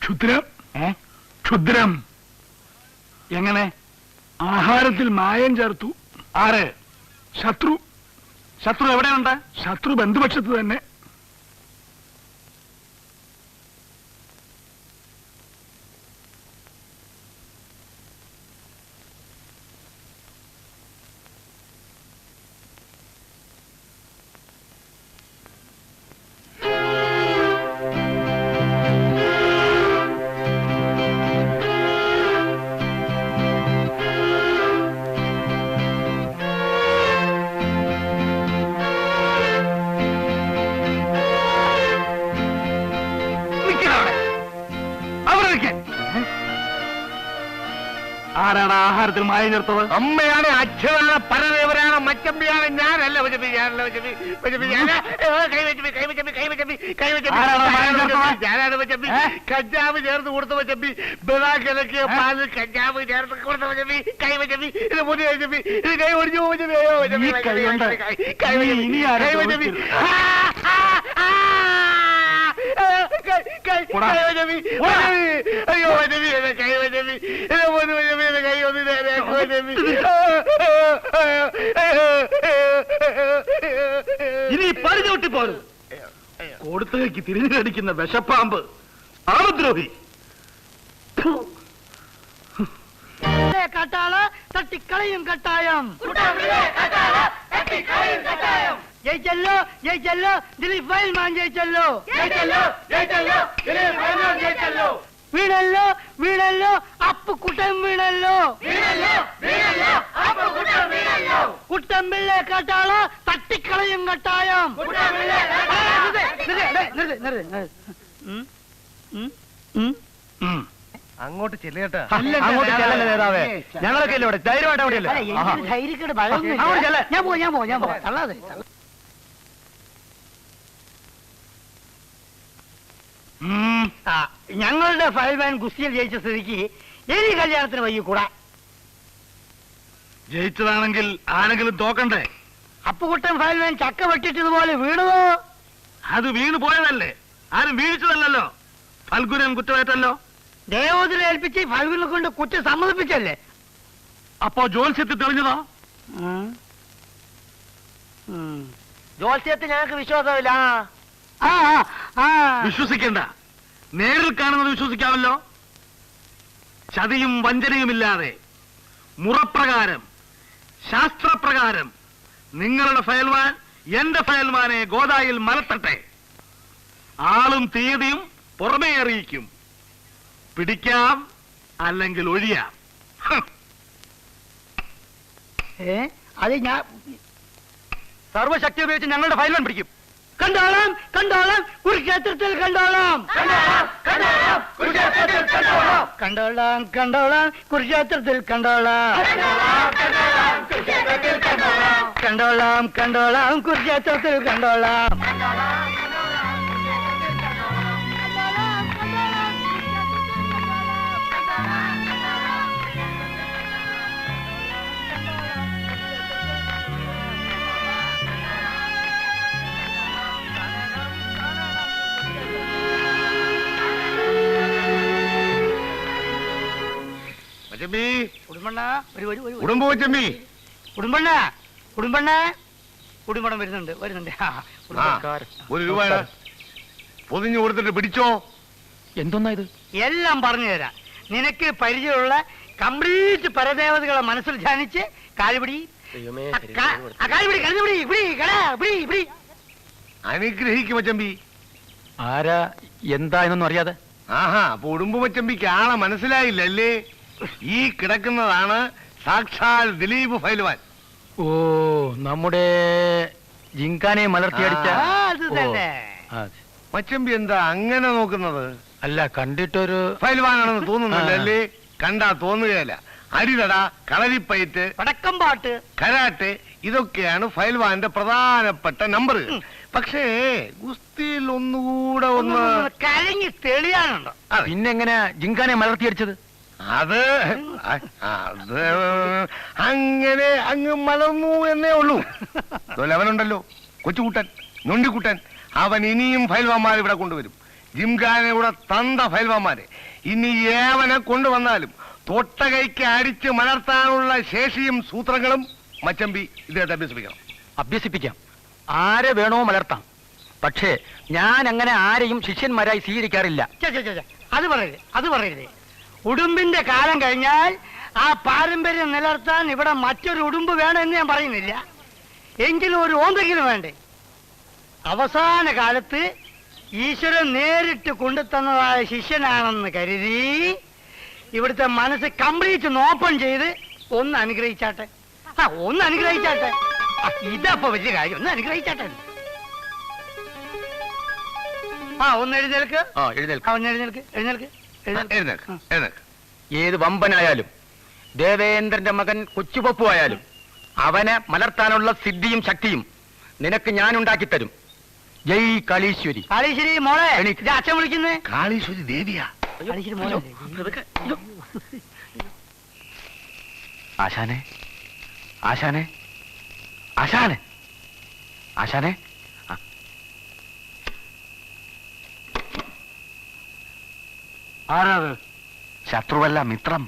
ക്ഷുദ്രം ക്ഷുദ്രം എങ്ങനെ? ആഹാരത്തിൽ മായം ചേർത്തു. ആര്? ശത്രു. ശത്രു എവിടെയുണ്ട്? ശത്രു ബന്ധുപക്ഷത്ത് തന്നെ. ആരാണ് ആഹാരത്തിൽ മായം ചേർത്തത്? അമ്മയാണ്, അച്ഛനാണ്, പരദേവരാണ്, മച്ചമ്പിയാണ്. ഞാനല്ല ഞാനാണ് മച്ചമ്പി. കഞ്ചാവ് ചേർത്ത് കൊടുത്ത മച്ചമ്പി, ബലാക്കലക്കിയ പാലിൽ കഞ്ചാവ് ചേർത്ത് കൊടുത്ത മച്ചമ്പി, കൈ മച്ചമ്പി. ഇത് പുതിയ മച്ചമ്പി, ഇത് കൈ ഒടിഞ്ഞു മച്ചമ്പി. കൈ മച്ചമ്പി. അയ്യോ മച്ചമ്പി, കൈ മച്ചമ്പി. കൈ ഒന്ന് നേരെയാക്കു മച്ചമ്പി. ഇനി പറിഞ്ഞോട്ടി പോരും. കൊടുത്തേക്ക് തിരിഞ്ഞു കടിക്കുന്ന വിഷപ്പാമ്പ്, ആമദ്രോഹി. കട്ടാള തട്ടിക്കളയും കട്ടായം. ജയിച്ചല്ലോ ജയിച്ചല്ലോ ദിലീപ് ഫൈൽമാൻ ജയിച്ചല്ലോ. വീണല്ലോ വീണല്ലോ അപ്പുക്കുട്ടൻ വീണല്ലോ. കുട്ടമ്പിള്ളെ കട്ടാള തട്ടിക്കളയും കട്ടായം. അങ്ങോട്ട് ചെല്ലേട്ടാ. അങ്ങോട്ട് ചെല്ലല്ലേ നേതാവേ, ഞങ്ങളൊക്കെ ഇല്ല ഇവിടെ. ധൈര്യമായിട്ട് അവിടെയല്ലേ. ധൈര്യക്കേട് ഞാൻ പോവാം തള്ളാതെ. ഞങ്ങളുടെ ഫയൽമാൻ ഗുസ്തിയിൽ ജയിച്ച സ്ഥിതിക്ക് ഇനി കല്യാണത്തിന് വയ്യ കൂടാ. ജയിച്ചതാണെങ്കിൽ ആരെങ്കിലും തോക്കണ്ടേ? അപ്പുകുട്ടൻ ഫയൽമാൻ ചക്ക വെട്ടിട്ടതുപോലെ വീണതോ? അത് വീണു പോയതല്ലേ, ആരും വീഴ്ചതല്ലോ. ഫൽഗുനൻ കുറ്റമേറ്റല്ലോ. ദേവോദരെ ഏൽപ്പിച്ച് ഫൽഗുനെ കൊണ്ട് കുറ്റം സമ്മതിപ്പിച്ചല്ലേ. അപ്പോ ജോത്സ്യത്തിൽ തെളിഞ്ഞതോ? ജോത്സ്യത്തിൽ ഞങ്ങൾക്ക് വിശ്വാസമില്ല. വിശ്വസിക്കണ്ട, നേരിൽ കാണുന്നത് വിശ്വസിക്കാമല്ലോ. ചതിയും വഞ്ചനയുമില്ലാതെ മുറപ്രകാരം ശാസ്ത്രപ്രകാരം നിങ്ങളുടെ ഫയൽമാൻ എന്റെ ഫയൽമാനെ ഗോദായിൽ മലത്തട്ടെ. ആളും തീയതിയും പുറമേ അറിയിക്കും. പിടിക്കാം, അല്ലെങ്കിൽ ഒഴിയാം. അത് ഞാൻ സർവശക്തി ഉപയോഗിച്ച് ഞങ്ങളുടെ ഫയൽമാൻ പിടിക്കും. കണ്ടോളാം കണ്ടോളാം കുരുക്ഷേത്രത്തിൽ കണ്ടോളാം. കണ്ടോളാം കണ്ടോളാം കുരുക്ഷേത്രത്തിൽ കണ്ടോളാം. കണ്ടോളാം കണ്ടോളാം കുരുക്ഷേത്രത്തിൽ കണ്ടോളാം. കുടുംബം വരുന്നുണ്ട്. ഒരു രൂപ പൊതിഞ്ഞു കൊടുത്തിട്ട് പിടിച്ചോ. എന്തൊന്നാ ഇത്? എല്ലാം പറഞ്ഞു തരാം. നിനക്ക് പരിചയമുള്ള കംപ്ലീറ്റ് പരദേവതകളെ മനസ്സിൽ ധ്യാനിച്ച് കാലുപിടി അനുഗ്രഹിക്കും മച്ചമ്പി. ആരാ എന്താ എന്നൊന്നും അറിയാതെ? ആഹാ, അപ്പൊ ഉടുമ്പു മച്ചമ്പിക്ക് ആളെ മനസ്സിലായില്ലല്ലേ. ഈ കിടക്കുന്നതാണ് സാക്ഷാൽ ദിലീപ് ഫൈൽവാൻ. ഓ, നമ്മുടെ ജിങ്കാനെ മലർത്തിയടിച്ച മച്ചമ്പി. എന്താ അങ്ങനെ നോക്കുന്നത്? അല്ല, കണ്ടിട്ടൊരു ഫൈൽവാനാണെന്ന് തോന്നുന്നില്ലല്ലേ. കണ്ടാ തോന്നുകയല്ല. അരിതട, കളരിപ്പയറ്റ്, വടക്കം പാട്ട്, കരാട്ടെ, ഇതൊക്കെയാണ് ഫൈൽവാന്റെ പ്രധാനപ്പെട്ട നമ്പർ. പക്ഷേ ഗുസ്തിയിൽ ഒന്നുകൂടെ ഒന്ന് കലങ്ങി തെളിയാനുണ്ടോ? പിന്നെങ്ങനെയാ ജിങ്കാനെ മലർത്തിയടിച്ചത്? അത് അങ്ങനെ അങ്ങ് മലർന്നു എന്നേ ഉള്ളൂ. അവനുണ്ടല്ലോ കൊച്ചുകുട്ടൻ, ഞൊണ്ടിക്കുട്ടൻ, അവൻ ഇനിയും ഫൈൽവാന്മാർ ഇവിടെ കൊണ്ടുവരും. ജിംഖാനയുടെ തന്ത ഫൈൽവാന്മാരെ ഇനി ഏവനെ കൊണ്ടുവന്നാലും തൊട്ടകൈക്ക് അടിച്ച് മലർത്താനുള്ള ശേഷിയും സൂത്രങ്ങളും മച്ചമ്പി ഇദ്ദേഹത്തെ അഭ്യസിപ്പിക്കണം. അഭ്യസിപ്പിക്കാം. ആരെ വേണോ മലർത്താം. പക്ഷേ ഞാൻ അങ്ങനെ ആരെയും ശിഷ്യന്മാരായി സ്വീകരിക്കാറില്ല. അത് പറയരുത്. ഉടുമ്പിന്റെ കാലം കഴിഞ്ഞാൽ ആ പാരമ്പര്യം നിലനിർത്താൻ ഇവിടെ മറ്റൊരു ഉടുമ്പ് വേണമെന്ന് ഞാൻ പറയുന്നില്ല. എങ്കിലും ഒരു ഓന്തെങ്കിലും വേണ്ടേ? അവസാന കാലത്ത് ഈശ്വരൻ നേരിട്ട് കൊണ്ടുതന്നതായ ശിഷ്യനാണെന്ന് കരുതി ഇവിടുത്തെ മനസ്സ് കംപ്ലീറ്റ് ഓപ്പൺ ചെയ്ത് ഒന്ന് അനുഗ്രഹിച്ചാട്ടെ. ഒന്ന് അനുഗ്രഹിച്ചാട്ടെ. ഇതപ്പോ വലിയ കാര്യം. ഒന്ന് അനുഗ്രഹിച്ചാട്ടെ. ഒന്ന് എഴുന്നേൽക്ക്. ഒന്ന് എഴുന്നേൽക്ക്. ഏത് വമ്പനായാലും ദേവേന്ദ്രന്റെ മകൻ കൊച്ചുപപ്പു ആയാലും അവനെ മലർത്താനുള്ള സിദ്ധിയും ശക്തിയും നിനക്ക് ഞാൻ ഉണ്ടാക്കി തരും. ജയ് കാളീശ്വരി. കാളീശ്വരി മോളെ, ഇത് അച്ഛൻ വിളിക്കുന്നേ. കാളീശ്വരി ദേവിയാ. കാളീശ്വരി മോളെ. ആശാനെ, ആശാനെ, ആശാനെ, ആശാനെ. ആരാത്? ശത്രുവല്ല, മിത്രം.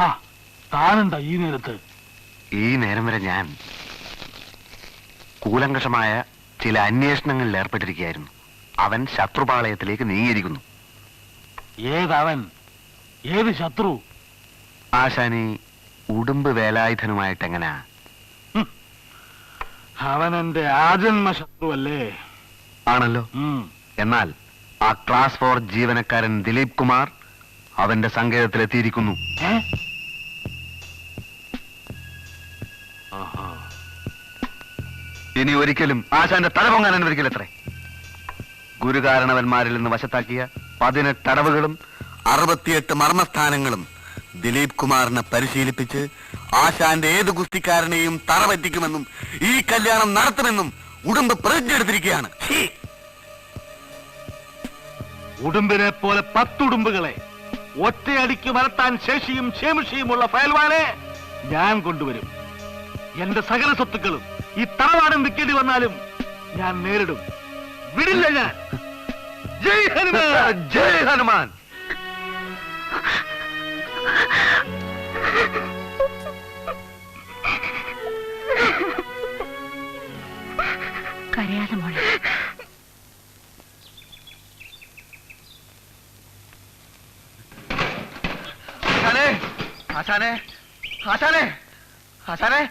ആ, താനെന്താ ഈ നേരത്ത്? ഈ നേരം വരെ ഞാൻ കൂലങ്കഷമായ ചില അന്വേഷണങ്ങളിൽ ഏർപ്പെട്ടിരിക്കുകയായിരുന്നു. അവൻ ശത്രുപാളയത്തിലേക്ക് നീങ്ങിയിരിക്കുന്നു. ഏതവൻ? ഏത് ശത്രു? ആശാനി ഉടുമ്പ് വേലായുധനുമായിട്ട് എങ്ങനാ? അവൻ എന്റെ ആജന്മ ശത്രുവല്ലേ? ആണല്ലോ. എന്നാൽ ആ ക്ലാസ് 4 ജീവനക്കാരൻ ദിലീപ് കുമാർ അവന്റെ സങ്കേതത്തിലെത്തിയിരിക്കുന്നു. ഇനി ഒരിക്കലും ആശാന്റെ തല പൊങ്ങാൻ അനുവദിക്കില്ലത്രേ. ഗുരുകാരണവന്മാരിൽ നിന്ന് വശത്താക്കിയ 18 അടവുകളും 68 മർമ്മസ്ഥാനങ്ങളും ദിലീപ് കുമാറിനെ പരിശീലിപ്പിച്ച് ആശാന്റെ ഏത് ഗുസ്തിക്കാരനെയും തറപറ്റിക്കുമെന്നും ഈ കല്യാണം നടത്തുമെന്നും ഉടുമ്പ് പ്രതിജ്ഞ എടുത്തിരിക്കുകയാണ്. ഉടുമ്പിനെ പോലെ 10 ഉടുമ്പുകളെ ഒറ്റയടിക്ക് മലർത്താൻ ശേഷിയും ക്ഷേമുഷിയുമുള്ള ഫയൽവാനെ ഞാൻ കൊണ്ടുവരും. എന്റെ സകല സ്വത്തുക്കളും ഈ തറവാടം വിൽക്കേണ്ടി വന്നാലും ഞാൻ നേരിടും. വിടില്ല ഞാൻ. ജയ് ഹനുമാൻ. ജയ് ഹനുമാൻ. കരയാതെ മോളെ. ആശാനെ, ആശാനെ, ആശാനെ.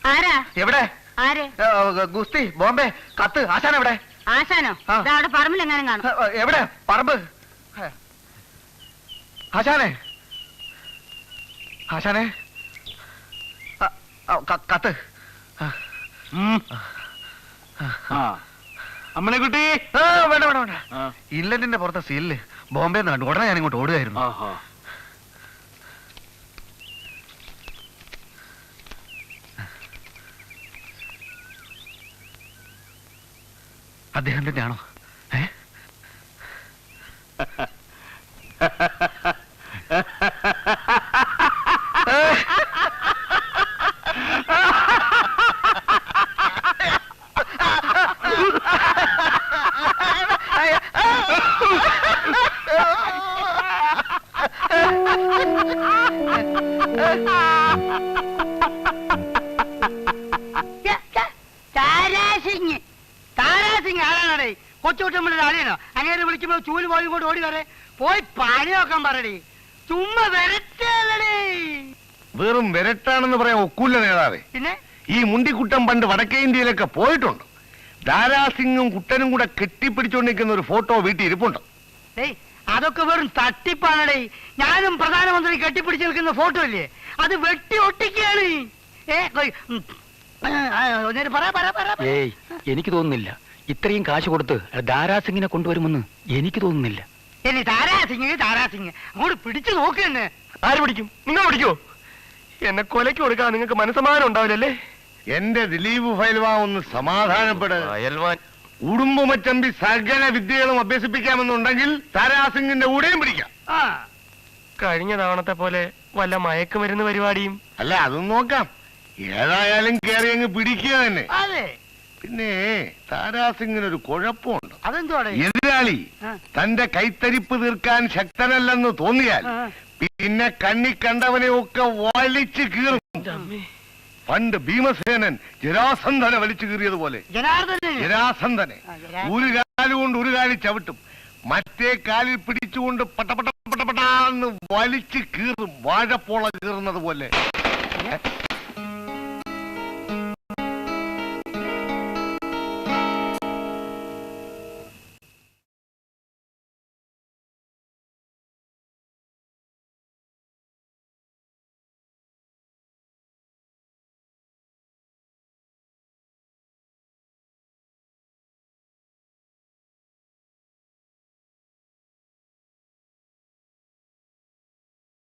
ആരാ? എവിടെ? ആര്? ഗുസ്തി, ബോംബെ, കത്ത്. ആശാൻ എവിടെ? ആശാനോ? അവിടെ പറമ്പിൽ എങ്ങാനും കാണും. എവിടെ? പറമ്പ്. ആശാനെ, ആശാനെ, കത്ത്. അമ്മനെ കുട്ടി. വേണ്ട വേണ്ട വേണ്ട. ഇല്ലന്റെ പുറത്തെ സീലില് ബോംബെ കണ്ടു. ഉടനെ ഞാൻ ഇങ്ങോട്ട് ഓടുകയായിരുന്നു. അദ്ദേഹം തന്നെയാണോ? താരാസിംഗ്. താരാസിംഗ് ആരാണേ? കൊച്ചുകുട്ടമ്മയുടെ ആളിയാണോ? അങ്ങനെ വിളിക്കുമ്പോ ചൂല് പോയി കൊണ്ട് ഓടി വരെ പോയി പണി നോക്കാൻ പറയടി. ചുമ്മാ വരട്ടേ. വെറും വിരട്ടാണെന്ന് പറയാൻ ഒക്കൂല്ല നേതാവേ. പിന്നെ ഈ മുണ്ടിക്കുട്ടം പണ്ട് വടക്കേ ഇന്ത്യയിലൊക്കെ പോയിട്ടുണ്ട്. ദാരാസിംഗും കുട്ടനും കൂടെ കെട്ടിപ്പിടിച്ചുകൊണ്ടിരിക്കുന്ന ഒരു ഫോട്ടോ വീട്ടിൽ ഇരിപ്പുണ്ട്. അതൊക്കെ വെറും തട്ടിപ്പാണടേ. ഞാനും പ്രധാനമന്ത്രി കെട്ടിപ്പിടിച്ച് നിൽക്കുന്ന ഫോട്ടോ ഇല്ലേ, അത് വെട്ടി ഒട്ടിക്കുകയാണ്. ഏയ്, എനിക്ക് തോന്നുന്നില്ല ഇത്രയും കാശ് കൊടുത്ത് ദാരാസിംഗിനെ കൊണ്ടുവരുമെന്ന്. എനിക്ക് തോന്നുന്നില്ല. ഇനി താരാസിംഗ് താരാസിംഗ് അങ്ങോട്ട് പിടിച്ചു നോക്കന്നെ. ആര് പിടിക്കും? നിങ്ങൾ പിടിക്കോ? എന്നെ കൊലയ്ക്ക് കൊടുക്കാൻ നിങ്ങൾക്ക് മനസ്സമാനം ഉണ്ടാവില്ലല്ലേ? എന്റെ ദിലീപ് ഫൈൽവാൻ ഒന്ന് സമാധാനപ്പെട്. അയൽവാൻ ഉടുമ്പുമച്ചമ്പി സകല വിദ്യകളും അഭ്യസിപ്പിക്കാമെന്നുണ്ടെങ്കിൽ താരാസിംഗിന്റെ കൂടെയും പിടിക്കാം. കഴിഞ്ഞ തവണത്തെ പോലെ വല്ല മയക്കുമരുന്ന് പരിപാടിയും? അല്ല, അതും നോക്കാം. ഏതായാലും കയറി അങ്ങ് പിടിക്കുക തന്നെ. അതെ. പിന്നെ താരാസിംഗിനൊരു കുഴപ്പമുണ്ട്. അതെന്തോടെ? എതിരാളി തന്റെ കൈത്തരിപ്പ് തീർക്കാൻ ശക്തനല്ലെന്ന് തോന്നിയാൽ പിന്നെ കണ്ണി കണ്ടവനെ ഒക്കെ വലിച്ചു കീറും. പണ്ട് ഭീമസേനൻ ജരാസന്ധനെ വലിച്ചു കീറിയതുപോലെ ജരാസന്ധനെ ഒരു കാലുകൊണ്ട് ഒരു കാലിൽ ചവിട്ടും, മറ്റേ കാലിൽ പിടിച്ചുകൊണ്ട് പട്ടപട്ടാന്ന് വലിച്ചു കീറും, വാഴപ്പോള കീറുന്നത് പോലെ.